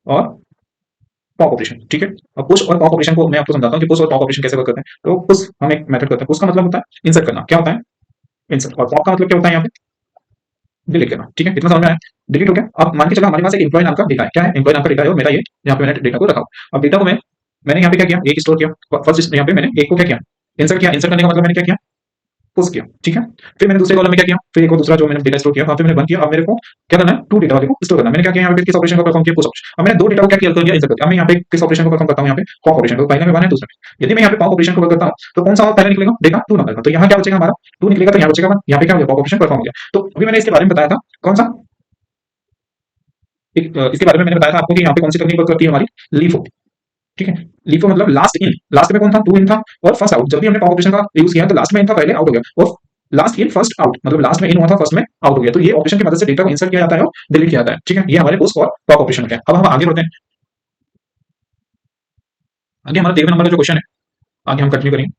और पॉप ऑपरेशन। ठीक है, अब पुश और पॉप ऑपरेशन को मैं आपको समझाता हूँ कि पुश और पॉप ऑपरेशन कैसे वर्क करते हैं। तो पुश हम एक मेथड करते हैं, पुश का मतलब होता है इंसर्ट करना, क्या होता है, इंसर्ट। और पॉप का मतलब क्या होता है, यहाँ पे डिलीट करना। ठीक है, इतना समझ में आया, डिलीट हो गया। अब मान के चलो हमारे पास एक एम्प्लॉय नाम का डेटा है, क्या है, एम्प्लॉय नाम का डेटा है और मेरा ये यहाँ पे मैंने डेटा को रखा। अब डेटा को मैंने यहाँ पे क्या किया, एक स्टोर किया। फर्स्ट यहाँ पे मैंने एक को क्या किया, इंसर्ट किया। इंसर्ट करने का मतलब मैंने क्या किया, पुश किया। ठीक है, फिर मैंने दूसरे कॉलम में क्या किया, फिर एक और दूसरा जो मैंने डेटा स्टोर किया वहां पे मैंने बंद किया। अब मेरे को क्या करना है, टू डेटा वाले को स्टोर करना है। मैंने क्या किया, यहाँ पे किस ऑपरेशन को परफॉर्म किया, पुश ऑपरेशन। अब मैंने दो डेटा को क्या किया, कर दिया, इंसर्ट कर दिया। अब मैं यहाँ पे किस ऑपरेशन को परफॉर्म करता हूँ, यहाँ पे पॉप ऑपरेशन को। पहले में वन है, दूसरे में। यदि मैं यहाँ पे पॉप ऑपरेशन को करता हूँ तो कौन सा पहले निकलेगा, डेटा टू नंबर का। तो यहाँ क्या बचेगा हमारा, टू निकलेगा, तो यहाँ बचेगा वन। यहाँ पे क्या हो गया, पॉप ऑपरेशन परफॉर्म हो गया। तो अभी मैंने इसके बारे में बताया था, कौन सा, इसके बारे में मैंने बताया था आपको कि यहाँ पे कौन सी तकनीक वर्क करती है, हमारी लीफो। ठीक है, लीफो मतलब लास्ट इन। लास्ट में कौन था, टू इन था। और फर्स्ट आउट, जब भी हमने पॉप ऑपरेशन का यूज किया तो लास्ट में इन था, पहले आउट हो गया। और लास्ट इन फर्स्ट आउट मतलब लास्ट में इन हुआ था, फर्स्ट में आउट हो गया। तो ये ऑपरेशन की मदद से डेटा को इंसर्ट किया जाता है और डिलीट किया जाता है। ठीक है, ये हमारे पुश और पॉप ऑपरेशन हो गया। अब हम आगे बढ़ते हैं। आगे हमारा 13 नंबर का जो क्वेश्चन है, आगे हम कंटिन्यू करेंगे।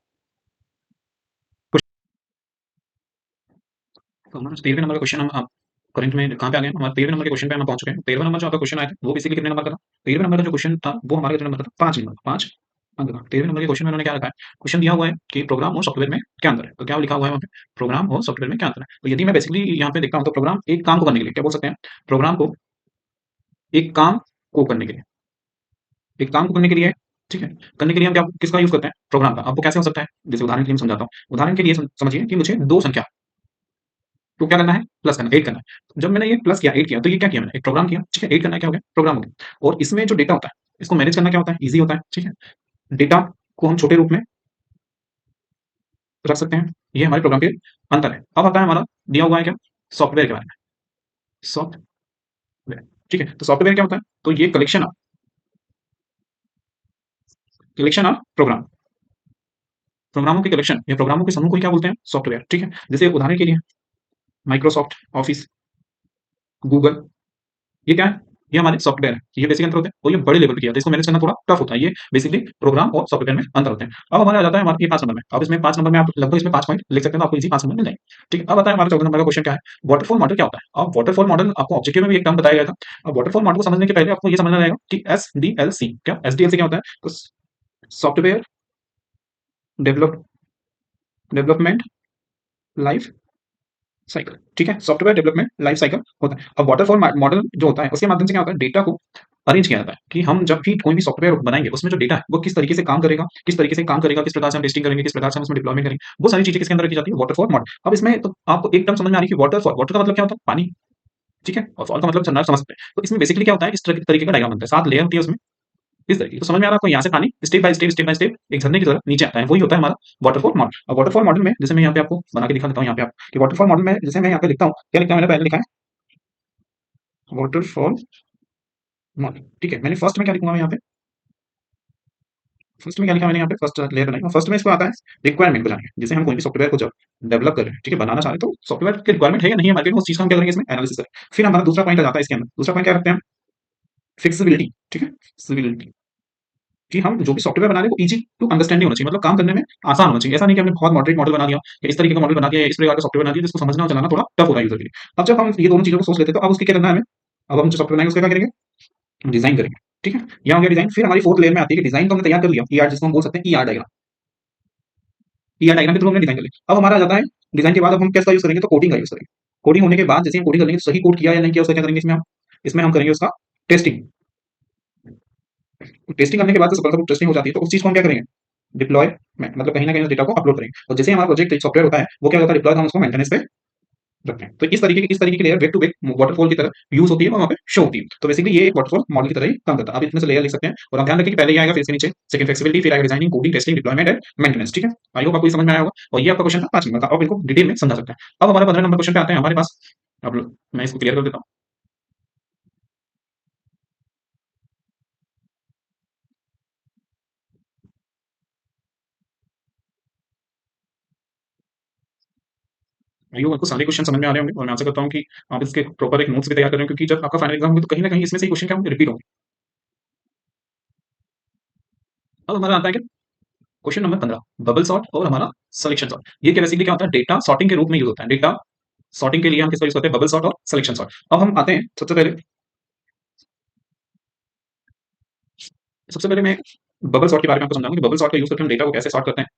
तो हमारा 13 नंबर का क्वेश्चन हम करंट में कहाँ पे आ गए, हमारे 13 नंबर के क्वेश्चन पे हम पहुंच चुके हैं। 13 नंबर जो आपका क्वेश्चन आया था वो बेसिकली कितने नंबर का था, 13 नंबर का जो क्वेश्चन था वो हमारे कितने नंबर का था, 5 नंबर, 5 अंक का। 13 नंबर के क्वेश्चन में उन्होंने क्या रखा है, क्वेश्चन दिया हुआ है कि प्रोग्राम और सॉफ्टवेयर में क्या अंतर है। तो क्या लिखा हुआ है वहाँ पे, प्रोग्राम और सॉफ्टवेयर में क्या अंतर है। तो यदि मैं बेसिकली यहाँ पे देखता हूँ तो प्रोग्राम एक काम को करने के लिए क्या बोल सकते हैं, प्रोग्राम को एक काम को करने के लिए, एक काम को करने के लिए, ठीक है, करने के लिए हम क्या किसका यूज करते हैं, प्रोग्राम का। अब वो कैसे हो सकता है, जैसे उदाहरण के लिए मैं समझाता हूँ। उदाहरण के लिए समझिए कि मुझे दो संख्या तो क्या करना है, प्लस करना, ऐड करना है। जब मैंने ये प्लस किया, ऐड किया, तो ये क्या किया मैंने, एक प्रोग्राम किया, ठीक है। ऐड करना है, क्या हो गया, प्रोग्राम हो गया। और इसमें जो डेटा होता है, इसको मैनेज करना क्या होता है, ईज़ी होता है, ठीक है। डेटा को हम छोटे रूप में रख सकते हैं, ये हमारे प्रोग्राम के अंतर है। अब आता है हमारा दिया हुआ है क्या, सॉफ्टवेयर के बारे में। सॉफ्टवेयर, ठीक है। तो सॉफ्टवेयर क्या होता है, तो ये कलेक्शन ऑफ प्रोग्राम, प्रोग्रामों की कलेक्शन या प्रोग्रामों के समूह को ही क्या बोलते हैं, सॉफ्टवेयर, ठीक है। जैसे उदाहरण के लिए माइक्रोसॉफ्ट ऑफिस, गूगल, ये क्या है, ये हमारे सॉफ्टवेयर है। ये बेसिक अंतर होते हैं, और ये बड़े लेवल पे किया जाता है, इसको मैनेज करना थोड़ा टफ होता है। ये बेसिकली प्रोग्राम और सॉफ्टवेयर में अंतर होते हैं। अब हमारा आ जाता है हमारे ये 5 नंबर में। अब इसमें 5 नंबर में आप लगभग इसमें 5 पॉइंट लिख सकते हैं, तो आपको इजी 5 नंबर मिल जाएंगे, ठीक है। अब आता है हमारा 14 नंबर का क्वेश्चन, क्या है, वाटरफॉल मॉडल क्या होता है। अब वाटरफॉल मॉडल आपको ऑब्जेक्टिव में भी एक टर्म बताया गया था। अब वाटरफॉल मॉडल को समझने के पहले आपको ये समझना रहेगा कि एसडीएलसी क्या, एसडीएलसी क्या होता है, तो software develop development life cycle, ठीक है। सॉफ्टवेयर डेवलपमेंट लाइफ साइकिल होता है। अब वाटरफॉल मॉडल जो होता है, उसके माध्यम से क्या होता है, डेटा को अरेंज किया जाता है कि हम जब भी कोई भी सॉफ्टवेयर बनाएंगे, उसमें जो डेटा है वो किस तरीके से काम करेगा, किस तरीके से काम करेगा, किस प्रकार से हम टेस्टिंग करेंगे, किस प्रकार से हम उसमें डिप्लॉयमेंट करेंगे, वो सारी चीजें किसके अंदर की जाती है, वाटरफॉल मॉडल। अब इसमें तो आपको एक टर्म समझ में आ रही है कि वाटरफॉल, वाटर का मतलब क्या होता है, पानी, ठीक है, और फॉल का मतलब झरना, समझ सकते हैं। तो इसमें बेसिकली क्या होता है, इस तरीके का डायग्राम बनता है, 7 लेयर होती है उसमें, इस तरीके, तो समझ में आ रहा है आपको, यहाँ से पानी स्टेप बाय स्टेप एक झरने की तरह नीचे आता है, वही होता है हमारा वाटरफॉल मॉडल। अब वाटरफॉल मॉडल में जैसे मैं यहाँ पे आपको बना के दिखा देता हूँ, यहाँ पे आप कि वाटरफॉल मॉडल में जैसे मैं यहाँ पे लिखता हूँ, क्या लिखता है, मैंने पहले लिखा है वाटरफॉल मॉडल, ठीक है। मैंने फर्स्ट में क्या लिखूंगा, मैं यहाँ पे फर्स्ट में क्या लिखा मैंने, यहाँ पे फर्स्ट लेयर बनाई, और फर्स्ट में इसको आता है रिक्वायरमेंट को जानेंगे। जैसे हम कोई भी सॉफ्टवेयर को जब डेवलप कर रहे हैं, ठीक है, बनाना चाह रहे हैं, तो सॉफ्टवेयर की रिक्वायरमेंट है या नहीं है मार्केट में, उस चीज का हम क्या करेंगे, इसमें एनालिसिस करें। फिर हमारा दूसरा पॉइंट आ जाता है इसके अंदर, दूसरा पॉइंट क्या रखते हैं, फिक्सिबिलिटी, ठीक है, फिक्सिबिलिटी, कि हम जो भी सॉफ्टवेयर बना रहे हैं वो इजी टू अंडरस्टैंडिंग होना चाहिए, मतलब काम करने में आसान होना चाहिए। ऐसा नहीं कि हमने बहुत मॉडरेट मॉडल बना दिया, या इस तरीके का मॉडल बना दिया, या इस प्रकार का सॉफ्टवेयर बना दिया जिसको समझना और चलाना थोड़ा टफ हो रहा है यूजर के लिए। अब जब हम ये दोनों चीजों को सोच लेते हैं, तो अब उसकी क्या करना है हमें, अब हम जो सॉफ्टवेयर बनाएंगे उसका क्या करेंगे, डिजाइन करेंगे, ठीक है। यहाँ हो गया डिजाइन। फिर हमारी फोर्थ लेयर में आती है कि डिजाइन तो हमने तैयार कर लिया, ईआर जिसको हम बोल सकते हैं ईआर डायग्राम, ईआर डायग्राम के थ्रू हमने डिजाइन कर लिया। अब हमारा आ जाता है डिजाइन के बाद अब हम किसका यूज करेंगे, तो कोडिंग का यूज करेंगे। कोडिंग होने के बाद जैसे हम कोडिंग कर लेंगे, सही कोड किया या नहीं किया उसका क्या करेंगे, इसमें हम करेंगे उसका टेस्टिंग। टेस्टिंग करने के बाद सफलतापूर्वक टेस्टिंग हो जाती है, तो उस चीज को हम क्या करेंगे, डिप्लॉयमेंट, मतलब कहीं ना कहीं उस डेटा को अपलोड करेंगे। और जैसे हमारा प्रोजेक्ट एक सॉफ्टवेयर होता है, वो क्या होता है, डिप्लॉय, हम उसको मेंटेनेंस पे रखते हैं। तो इस तरीके की layer back to back waterfall की तरह यूज होती है, और वहाँ पे शो होती है। तो बेसिकली ये एक वाटरफॉल मॉडल की तरह ही काम करता है। आप इसमें से लेयर लिख सकते हैं, और आप ध्यान रखें कि पहले ये आएगा, फिर इसके नीचे सेकंड फ्लेक्सिबिलिटी, फिर आएगा designing, coding, testing, deployment and maintenance, ठीक है। आई होप आपको ये समझ में आया होगा, और ये आपका क्वेश्चन था 5 नंबर का, आप इनको डिटेल में समझा सकते हैं। अब हमारा 15 नंबर क्वेश्चन पे आते हैं हमारे पास। अब मैं इसको क्लियर कर देता हूँ। आई होप आपको सारे क्वेश्चन समझ में आ रहे होंगे, और मैं आशा करता हूँ कि आप इसके प्रॉपर एक नोट्स भी तैयार कर रहे हो, क्योंकि जब आपका फाइनल एग्जाम होगा तो कहीं ना कहीं इसमें से क्वेश्चन क्या होंगे, रिपीट होंगे। अब हमारा आता है कि क्वेश्चन नंबर 15, बबल सॉर्ट और हमारा सिलेक्शन सॉर्ट। ये क्या बेसिकली क्या होता है, डेटा सॉर्टिंग के रूप में यूज होता है। डेटा सॉर्टिंग के लिए हम किसका यूज करते हैं, बबल सॉर्ट और सिलेक्शन सॉर्ट। अब हम आते हैं सबसे पहले मैं बबल सॉर्ट के बारे में आपको समझाऊंगा कि बबल सॉर्ट का यूज करके हम डेटा को कैसे सॉर्ट करते हैं।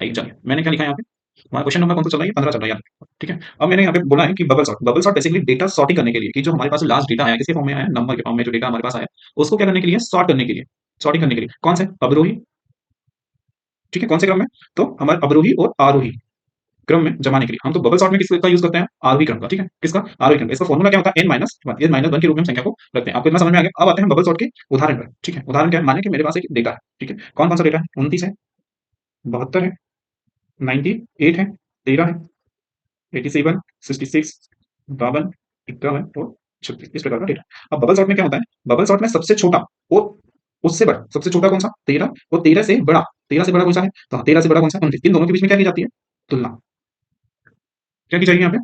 आइए जानिए, मैंने क्या लिखा है यहाँ पे, हमारा क्वेश्चन नंबर कौन सा चल रहा है, 15 चल रहा है यहाँ पे, ठीक है। अब मैंने यहाँ पे बोला है कि bubble sort basically data sorting करने के लिए, कि जो हमारे पास लास्ट डेटा आया किसके फॉर्म में आया, नंबर के फॉर्म में जो डेटा हमारे पास आया, उसको क्या करने के लिए, सॉर्ट करने के लिए, सॉर्टिंग करने के लिए कौन से अवरोही, ठीक है, कौन से क्रम में, तो हमारे अवरोही और आरोही क्रम में जमाने के लिए। हम तो बबल सॉर्ट में किसका यूज करते हैं, आरोही क्रम का, ठीक है, किसका, आरोही क्रम। इसका फॉर्मूला क्या होता है, n-1, n-1 के रूप में हम संख्या को रखते हैं। आपको इतना समझ में आ गया। अब आते हैं बबल सॉर्ट के उदाहरण पर, ठीक है। उदाहरण क्या है, माने कि मेरे पास एक डेटा है, ठीक है, कौन कौन सा डेटा है, 29 है, 72 है, 98 है, 13 है, 87, 66, 52, 51 और 36, इस प्रकार का डेटा। अब बबल सॉर्ट में क्या होता है, बबल सॉर्ट में सबसे छोटा और उससे बड़ा, सबसे छोटा कौन सा, 13, और 13 से बड़ा, 13 से बड़ा कौन सा है, तो 13 से बड़ा कौन सा, 29। इन दोनों के बीच में क्या की जाती है, तुलना, क्या की जाएगी यहाँ पे,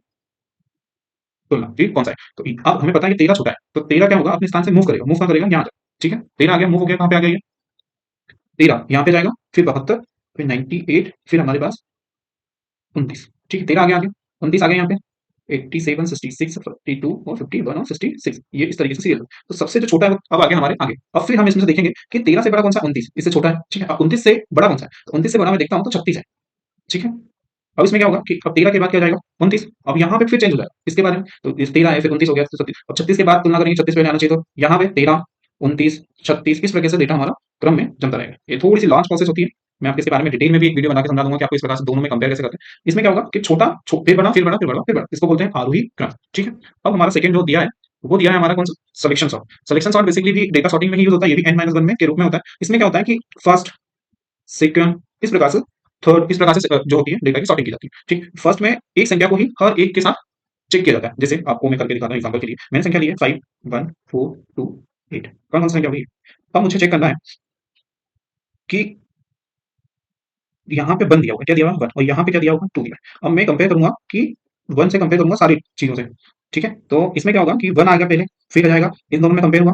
तुलना, ठीक, कौन सा है। तो अब हमें पता है कि 13 छोटा है, तो 13 क्या होगा, अपने स्थान से मूव करेगा, मूव कहाँ करेगा, यहाँ जाएगा, ठीक है। 13 आ गया, मूव हो गया, कहाँ पे आ गया ये, 13 यहाँ पे जाएगा, फिर 72, फिर 98, फिर हमारे पास 29, ठीक है। 13 आ गया, आगे 29 आ गया यहाँ पे, 87, 66, 42 और 51 और 66, ये इस तरीके से सीरियल। तो सबसे जो छोटा है अब आ गया हमारे आगे। अब फिर हम इसमें से देखेंगे कि 13 से बड़ा कौन सा, 29 इससे छोटा है, ठीक है। अब 29 से बड़ा कौन सा है, तो 29 से बड़ा मैं देखता हूँ तो 36 है, ठीक है। अब इसमें क्या होगा कि अब 13 के बाद क्या जाएगा, 29। अब यहाँ पे फिर चेंज हो जाएगा इसके बारे में, तो 13 है, फिर 29 हो गया, फिर 36। अब 36 के बाद तुलना करेंगे, 36 पहले आना चाहिए, तो यहाँ पे 13, 29, 36, इस प्रकार से डेटा हमारा क्रम में जमता रहेगा। ये थोड़ी सी लॉन्च प्रोसेस होती है, मैं आपको इसके बारे में डिटेल में भी एक वीडियो बना के समझा दूंगा कि आपको इस प्रकार से दोनों में कंपेयर कैसे करते हैं। इसमें क्या होगा कि छोटा फिर बड़ा फिर बड़ा फिर बड़ा फिर बड़ा, इसको बोलते हैं आरोही क्रम। ठीक है, अब हमारा सेकंड जो दिया है वो दिया है हमारा कौन सा, selection sort. Selection sort basically भी डेटा सॉर्टिंग में ही यूज होता है, ये भी n-1 में के रूप में होता है। इसमें क्या होता है कि फर्स्ट सेकंड इस प्रकार से थर्ड इस प्रकार से जो होती है डेटा की सॉर्टिंग की जाती है। ठीक, फर्स्ट में एक संख्या को ही हर एक के साथ चेक किया जाता है। जैसे आपको मैं करके दिखाता हूँ एग्जांपल के लिए, मैंने संख्या ली है 5 1 4 2 8, कौन कौन सी संख्या हुई। अब मुझे चेक करना है कि यहाँ पे 1 दिया हुआ है, क्या दिया हुआ है 1, और यहाँ पे क्या दिया हुआ है 2 दिया है। अब मैं कंपेयर करूंगा कि 1 से कंपेयर करूंगा सारी चीजों से। ठीक है, तो इसमें क्या होगा कि 1 आ गया पहले, फिर आ जाएगा, इन दोनों में कंपेयर हुआ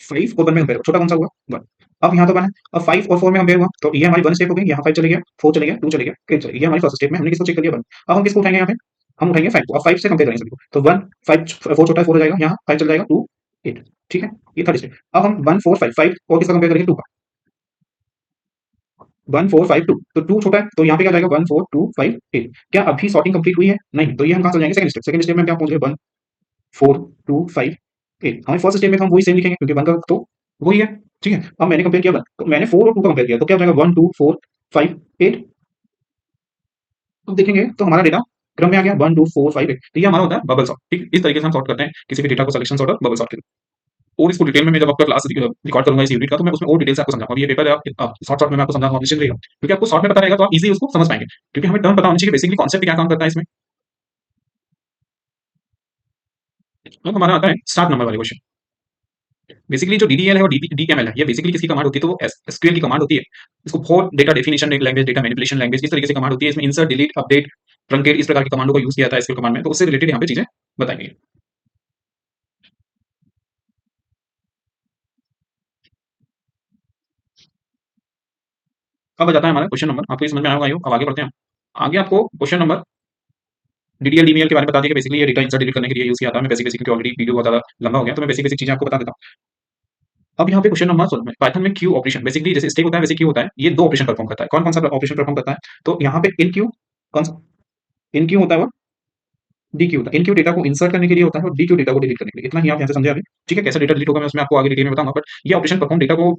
5 और 1 में कंपेयर हुआ, छोटा कौन सा हुआ 1। अब यहाँ तो 1 है, अब 5 और 4 में कंपेयर हुआ तो ये हमारी 1 स्टेप हो गई, यहाँ 5 चले गया, 4 चले गया, 2 चले गया, 8 चले गया, ये हमारी फर्स्ट स्टेप में हमने किसको चेक कर लिया 1। अब हम किसको उठाएंगे यहाँ पे, हम उठाएंगे 5 को। अब 5 से कंपेयर करेंगे सभी को, तो 1 5 4 छोटा है 4 हो जाएगा, यहाँ 5 चल जाएगा 2 8। ठीक है, ये थर्ड स्टेप। अब हम 1 4 5 5 और किसका कंपेयर करेंगे 2 का, 1 4 5 2, तो 2 छोटा है तो यहाँ पे क्या जाएगा 1 4 2 5 8। क्या अभी सॉर्टिंग कंप्लीट हुई है, नहीं, तो ये हम कहाँ चल जाएंगे सेकंड स्टेप। सेकंड स्टेप में हम क्या पहुंच गए 1 4 2 5 8। हमें फर्स्ट स्टेप में तो हम वही सेम लिखेंगे क्योंकि 1 का तो वही है। ठीक है, अब मैंने कंपेयर किया 1, तो मैंने 4 और 2 का कंपेयर किया तो क्या हो जाएगा 1 2 4 5 8। अब देखेंगे तो हमारा डेटा क्रम में आ गया 1 2 4 5 8, तो ये हमारा होता है बबल सॉर्ट। ठीक, इस तरीके से हम सॉर्ट करते हैं किसी भी डेटा को, सिलेक्शन सॉर्ट और बबल सॉर्ट के थ्रू। और इसको डिटेल में मैं जब आपका क्लास रिकॉर्ड करूंगा इस यूनिट का, तो मैं उसमें और डिटेल से आपको समझाऊंगा। अभी ये पेपर है, आप शॉर्ट शॉर्ट में मैं आपको समझाऊंगा, निश्चित रहिएगा, क्योंकि आपको शॉर्ट में पता रहेगा तो आप इजीली उसको समझ पाएंगे, क्योंकि हमें टर्म पता होना चाहिए बेसिकली कॉन्सेप्ट क्या काम करता है इसमें। अब हमारा आता है स्टार्ट नंबर वाले क्वेश्चन। बेसिकली जो डीडीएल है और डीएमएल है, ये बेसिकली किसकी कमांड होती है, तो वो एसक्यूएल की कमांड होती है। इसको for data definition language, data manipulation language, इस तरीके से कमांड होती है। इसमें इंसर्ट डिलीट अपडेट ट्रंकेट इस प्रकार की कमांडों का यूज किया जाता है एसक्यूएल कमांड में, तो उससे रिलेटेड यहाँ पे चीजें बताई गई हैं। अब आ जाता है हमारा क्वेश्चन नंबर, आपको ये समझ में आया होगा, अब आगे बढ़ते हैं। आगे आपको क्वेश्चन नंबर डीडीएल डीमीएल के बारे में बता दिया कि बेसिकली ये डेटा इंसर्ट डिलीट करने के लिए यूज किया था। मैं बेसिक बेसिक क्योंकि ऑलरेडी वीडियो बहुत ज्यादा लंबा हो गया, तो मैं बेसिक बेसिक चीजें आपको बता देता हूँ। अब यहाँ पे क्वेश्चन नंबर 16 में पाइथन में क्यू ऑपरेशन, बेसिकली जैसे स्टेक होता है वैसे क्यू होता है, ये दो ऑपरेशन परफॉर्म करता है। कौन कौन सा ऑपरेशन परफॉर्म करता है, तो यहाँ पे इन क्यू, कौन सा इन क्यू होता है वो डी क्यू होता है। इन क्यू डेटा को इंसर्ट करने के लिए होता है और डी क्यू डेटा को डिलीट करने के लिए। इतना ही आप यहाँ से समझे अभी। ठीक है, कैसे डेटा डिलीट होगा मैं उसमें आपको आगे डिटेल में बताऊंगा, बट ये ऑपरेशन परफॉर्म डेटा को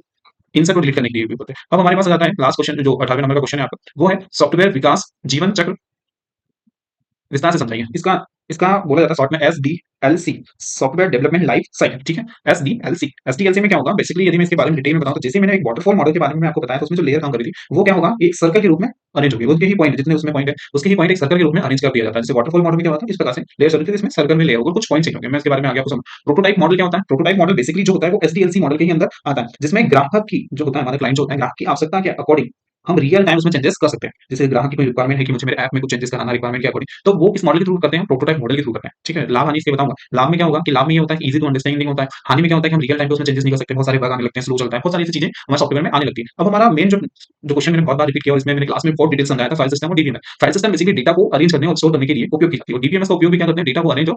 इंसर्ट और डिलीट करने के लिए भी होते हैं। अब हमारे पास आ जाता है लास्ट क्वेश्चन, जो 18वें नंबर का क्वेश्चन है आपका, वो है सॉफ्टवेयर विकास जीवन चक्र विस्तार से समझाइए। इसका इसका बोला जाता है शॉर्ट में SDLC, software development life cycle. ठीक है, एसडीएलसी। एसडीएलसी में क्या होगा बेसिकली, यदि मैं इसके बारे में डिटेल में बताऊं तो जैसे मैंने एक वाटरफॉल मॉडल के बारे में आपको बताया था, उसमें जो लेयर काम कर रही थी वो क्या होगा, एक सर्कल के रूप में अरेंज होगी। उसके ही पॉइंट जितने उसमें पॉइंट है, उसके ही पॉइंट एक सर्कल के रूप में अरेंज कर दिया जाता है। जैसे वाटरफॉल मॉडल में क्या होता है, इस प्रकार से लेयर सर्कल के, इसमें सर्कल में लेयर होगा, कुछ पॉइंट चेंज होंगे। मैं इसके बारे में आगे आपको प्रोटोटाइप मॉडल क्या होता है, प्रोटोटाइप मॉडल बेसिकली जो होता है वो एसडीएलसी मॉडल के ही अंदर आता है, जिसमें ग्राहक की जो होता है, हमारे क्लाइंट जो होता है, ग्राहक की आवश्यकता के अकॉर्डिंग हम रियल टाइम उसमें चेंजेस कर सकते हैं। जैसे ग्राहक की कोई रिक्वायरमेंट है कि मुझे मेरे ऐप में कुछ चेंजेस कराना, रिक्वायरमेंट के अकॉर्डिंग, तो वो इस मॉडल के थ्रू करते हैं, प्रोटोटाइप मॉडल के थ्रू करते हैं। ठीक है, लाभ हानि इसके बताऊंगा। लाभ में क्या होगा कि लाभ में ये होता है कि इजी टू अंडरस्टैंडिंग होता है। हानि में क्या होता है कि हम रियल टाइम पे उसमें चेंजेस नहीं कर सकते, बहुत सारे बग आने लगते हैं, स्लो चलता है, बहुत सारी ऐसी चीजें हमारे सॉफ्टवेयर में आने लगती है। अब हमारा मेन जो क्वेश्चन मैंने बहुत बार रिपीट किया और इसमें मैंने क्लास में बहुत डिटेल समझाया था, फाइल सिस्टम और DBMS. File system basically data को अरेंज करने और स्टोर करने के लिए उपयोग की जाती है, और डीबीएमएस का उपयोग भी क्या करते हैं, डेटा को अरेंज और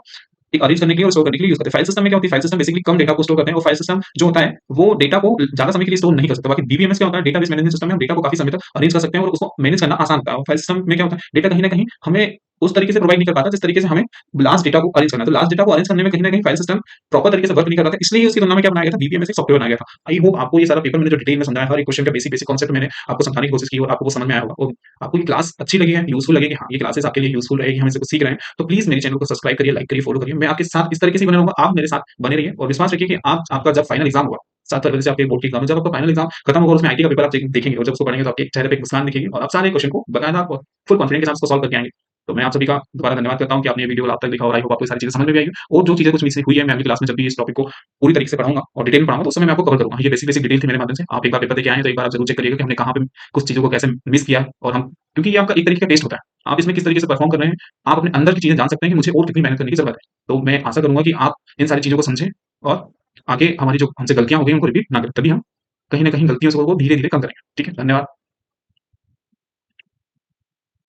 अरेंज करने के लिए और स्टोर करने के लिए यूज करते हैं। फाइल सिस्टम में क्या होती है, फाइल सिस्टम बेसिकली कम डेटा को स्टोर करते हैं, और फाइल सिस्टम जो होता है वो डेटा को ज्यादा समय के लिए स्टोर नहीं कर सकता। बाकी डीबीएमएस क्या होता है, डेटाबेस मैनेजमेंट सिस्टम में हम डेटा को काफी समय तक अरेंज कर सकते हैं और उसको मैनेज करना आसान होता है। और फाइल सिस्टम में क्या होता है, डेटा कहीं ना कहीं हमें उस तरीके से प्रोवाइड नहीं कर पाता जिस तरीके से हमें लास्ट डेटा को अरेंज करना है। तो लास्ट डेटा को अरेंज करने में कहीं ना कहीं फाइल सिस्टम प्रॉपर तरीके से वर्क नहीं कर रहा था, इसलिए उसकी तुलना में क्या बनाया गया था, डीबीएमएस एक सॉफ्टवेयर बनाया गया था। आई होप आपको ये सारा पेपर मैंने जो डिटेल में समझाया, हर एक क्वेश्चन का बेसिक बेसिक कॉन्सेप्ट मैंने आपको समझाने की कोशिश की और आपको वो समझ में आया होगा, और आपको ये क्लास अच्छी लगी है, यूजफुल लगेगी। हाँ, ये क्लासेस आपके लिए यूजफुल रहेगी, हम इससे कुछ सीख रहे हैं, तो प्लीज मेरे चैनल को सब्सक्राइब करिए, लाइक करिए, फॉलो करिए। मैं आपके साथ इस तरीके से बने रहूंगा, आप मेरे साथ बने रहिए और विश्वास रखिए कि आप आपका जब फाइनल एग्जाम होगा 7 फरवरी से आपके बोर्ड की एग्जाम, जब आपका फाइनल एग्जाम खत्म होगा, उसमें आईटी का पेपर आप देखेंगे और जब उसको पढ़ेंगे तो आपके चेहरे पे एक मुस्कान दिखेगी और आप सारे क्वेश्चन को बकायदा और फुल कॉन्फिडेंस के साथ उसको सॉल्व करके आएंगे। तो मैं आप सभी का दोबारा धन्यवाद करता हूं कि आपने ये वीडियो आप तक देखा और आई होप आपको ये सारी चीजें समझ में भी आई और जो चीजें कुछ मिस हुई है, मैं अगली क्लास में जब भी इस टॉपिक को पूरी तरीके से पढ़ाऊंगा और डिटेल में पढ़ाऊंगा तो उस समय मैं आपको कवर करूंगा। ये बेसिक बेसिक डिटेल थी मेरे माध्यम से। आप एक बार पेपर देके आए हैं तो एक बार आप जरूर चेक करिएगा कि हमने कहाँ पे कुछ चीजों को कैसे मिस किया है, और हम, क्योंकि ये आपका एक तरीके का टेस्ट होता है, आप इसमें किस तरीके से परफॉर्म कर रहे हैं, आप अपने अंदर की चीजें जान सकते हैं कि मुझे और कितनी मेहनत करने की जरूरत है। तो मैं आशा करूंगा कि आप इन सारी चीजों को समझें और आगे हमारी जो हमसे गलतियां हो गई उनको रिपीट ना करें, तभी हम कहीं ना कहीं गलतियों को धीरे धीरे कम करेंगे। ठीक है, धन्यवाद।